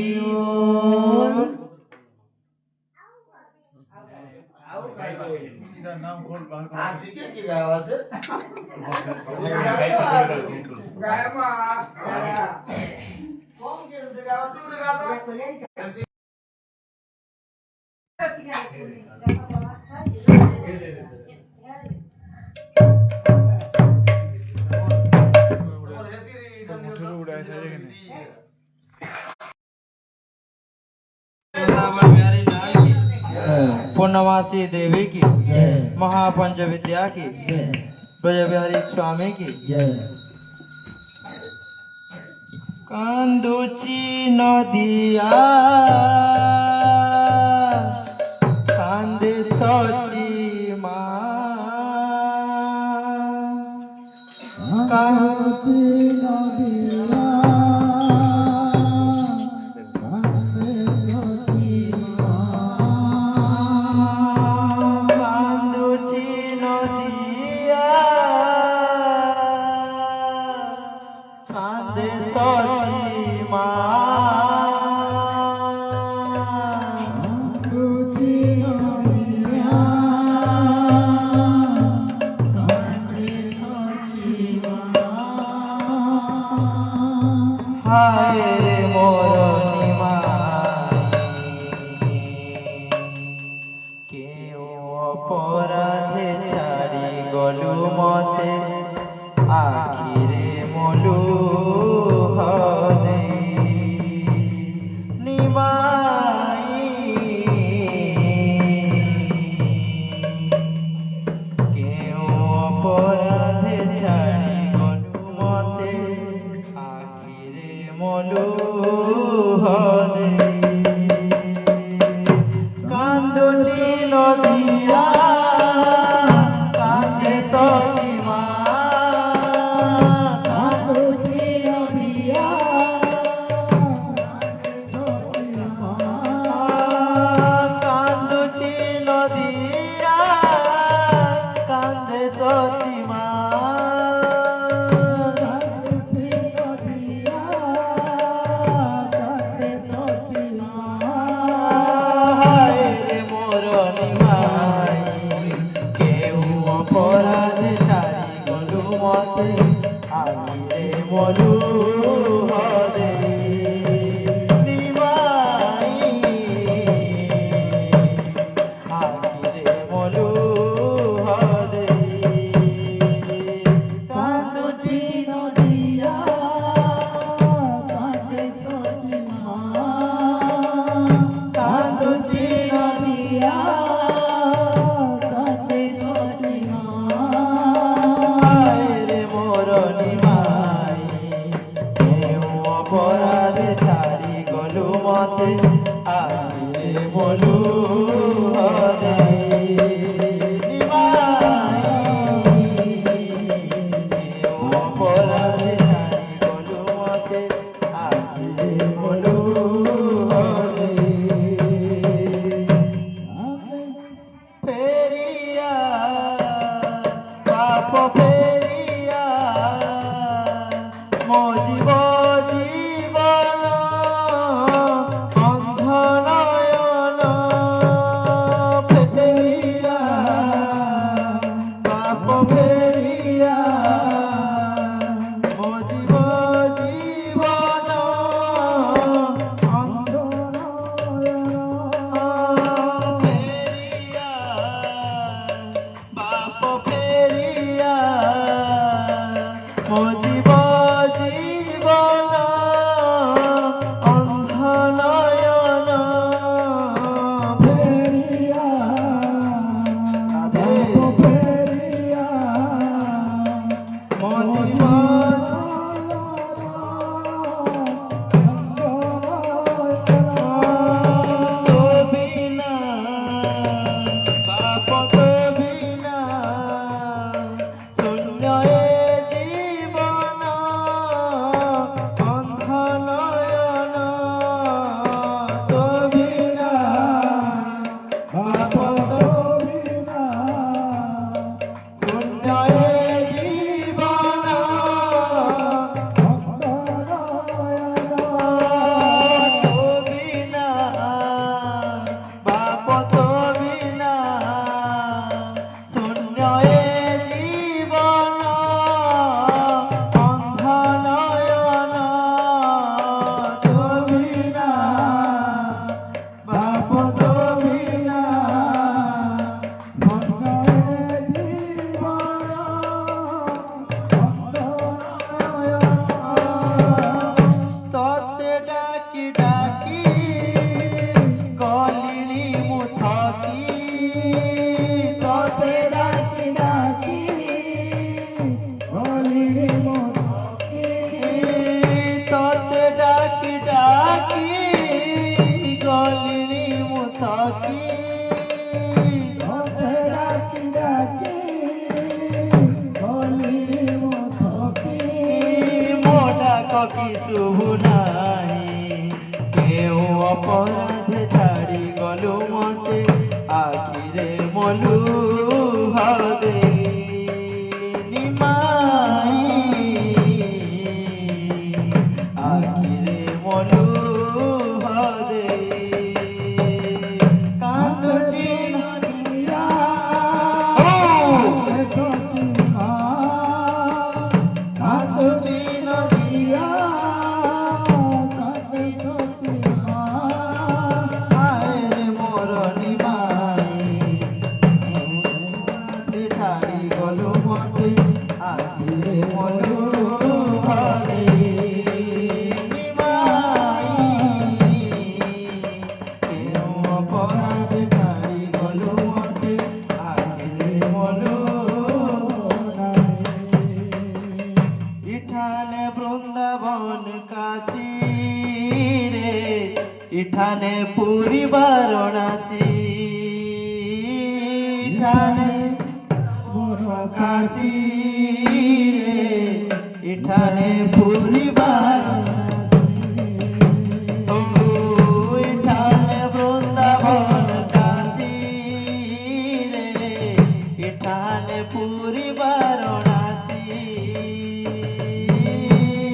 বল। पूर्णमासी देवी की महापंच विद्या की ब्रज बिहारी स्वामी की कांदुची नदिया कांदे सोची कांदुची नदिया অপরাধে ছাড়ি গলু মতে আখিরে মলু হদে নিমাই কেউ অপরাধে ছাড়ি গলু মতে আখিরে মলু হদে কান্দুচি নদিয়া কান্দে সতী মা কান্দুচি নদিয়া কান্দুচি নদিয়া কান্দে সতী মা অপরাধে ছাড়ি গলু মতে আখিরে মলু হদে নিমাই আখিরে মলু হদে কান্দুচি নদিয়া কান্দে সতী মা কান্দুচি নদিয়া অপরাধে ছাড়ি গলু মতে আখিরে মলু হদে অপরাধে ছাড়ি গলু মতে আখিরে মলু হদে ফেরিয়া পাপ ফেরিয়া মজিব জীবন অন্ধ বিনা বাপ তো বিনা ততে ডাকি ডাকি গলিনি মুথকি ততে ডাকি ডাকি গলিনি মুথকি ততে ডাকি ডাকি গলিনি মুথকি ততে ডাকি ডাকি গলিনি মুথকি মোডা ককি শুভুনাই কেউ অপরাধে ছাড়ি গলু মতে আখিরে মলু হদে নিমাই আখিরে মলু হদে কান্দুচি নদিয়া কান্দুচি নদিয়া ছাড়ি গলু মতে আখিরে মলু হদে নিমাই কেউ অপরাধ ছাড়ি গলু মতে আখিরে মলু ইঠানে বৃন্দাবন কাশী রে ইঠানে পুরী বারাণসী ইঠানে কাশী রে ইঠানে পুরী বারাণসী ইঠানে বৃন্দাবন কাশী রে ইঠানে পুরী বারাণসী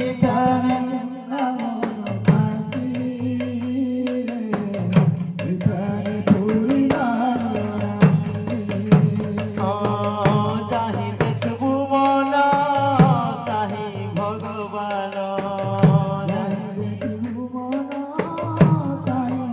ইঠানে বৃন্দাবন কাশী রে ইঠানে পুরী তাহি দেখবু মন তাহি ভগবান তাহি দেখবু মন তাহি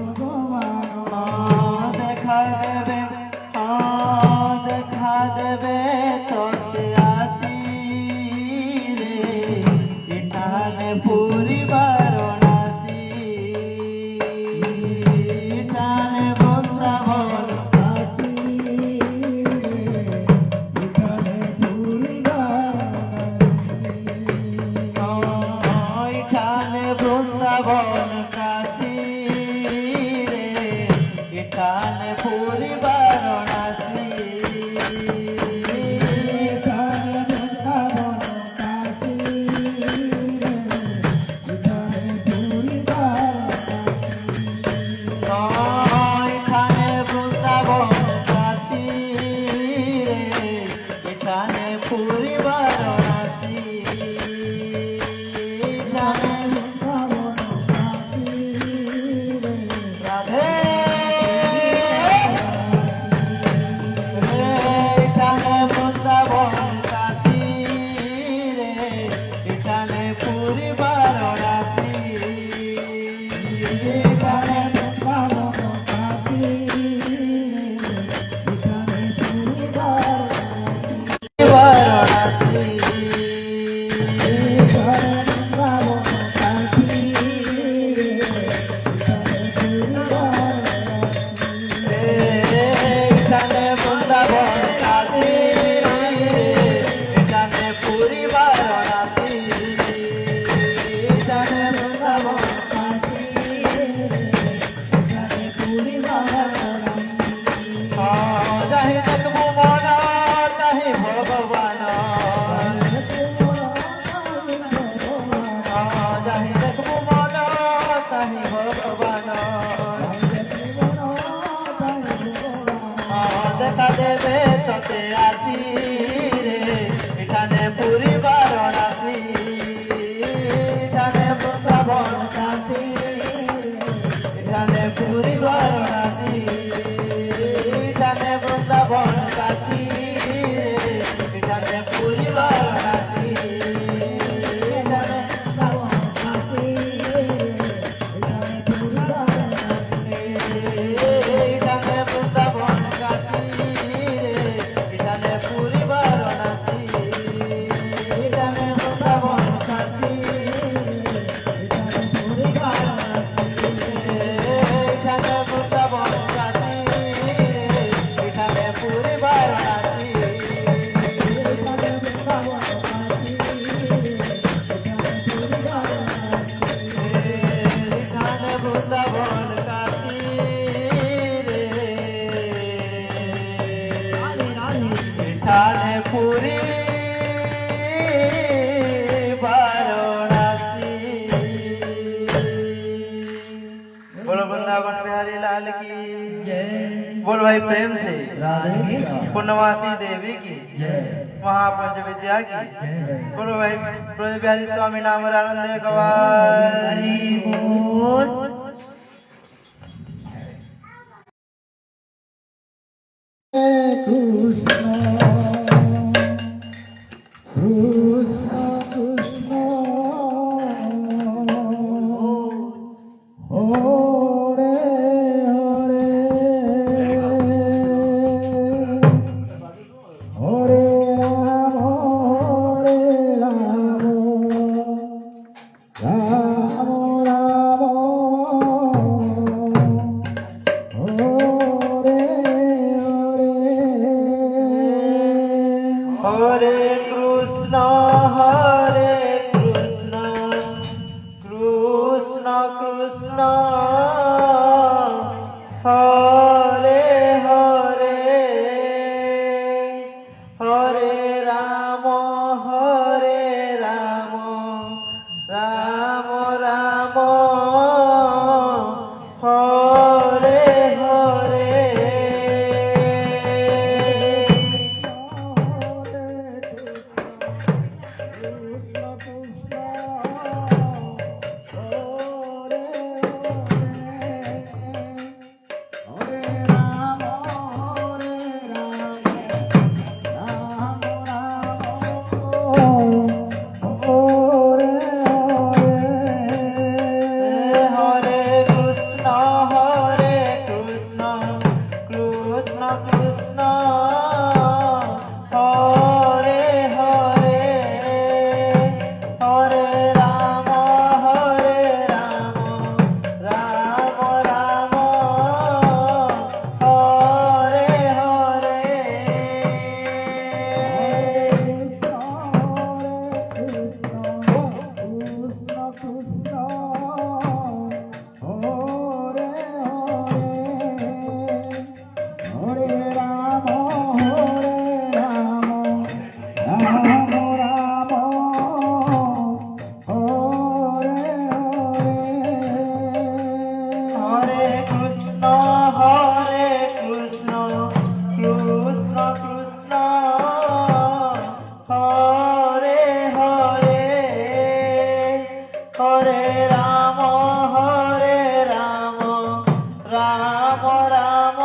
ভগবান দেখা দেবে দেখা দেবে তোতে আসি ইঠানে পুরী বারাণসী ইঠানে বৃন্দাবন কাশী ইঠানে পুরী বারাণসী ইঠানে বৃন্দাবন কাশী ইঠানে পুরী বারাণসী পুরী বারাণসী রাধে এখানে বৃন্দাবন কাশী রে এখানে পুরী বারাণসী এখানে বৃন্দাবন কাশী এখানে পুরী বারাণসী দেখা দেবে সতে আসি রে এখানে পুরী বারাণসী এখানে বৃন্দাবন কাশী এখানে পুরী বারাণসী পুরী वाराणसी। बोलो वृंदावन बिहारी लाल की जय। बोल भाई प्रेम से पूर्णवासी देवी की जय, महापंच विद्या की जय। बोलो भाई ब्रज बिहारी स्वामी नाम आनंद गवार। हरे कृष्ण कृष्ण कृष्ण हरे हरे, हरे राम राम राम हरे हरे। राम राम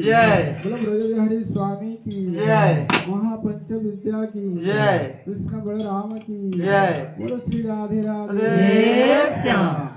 जय बोलो ब्रजबिहारी स्वामी की जय महापंच विद्या की जय कृष्ण बलराम की जय बोलो श्री राधे राधे राधे श्याम।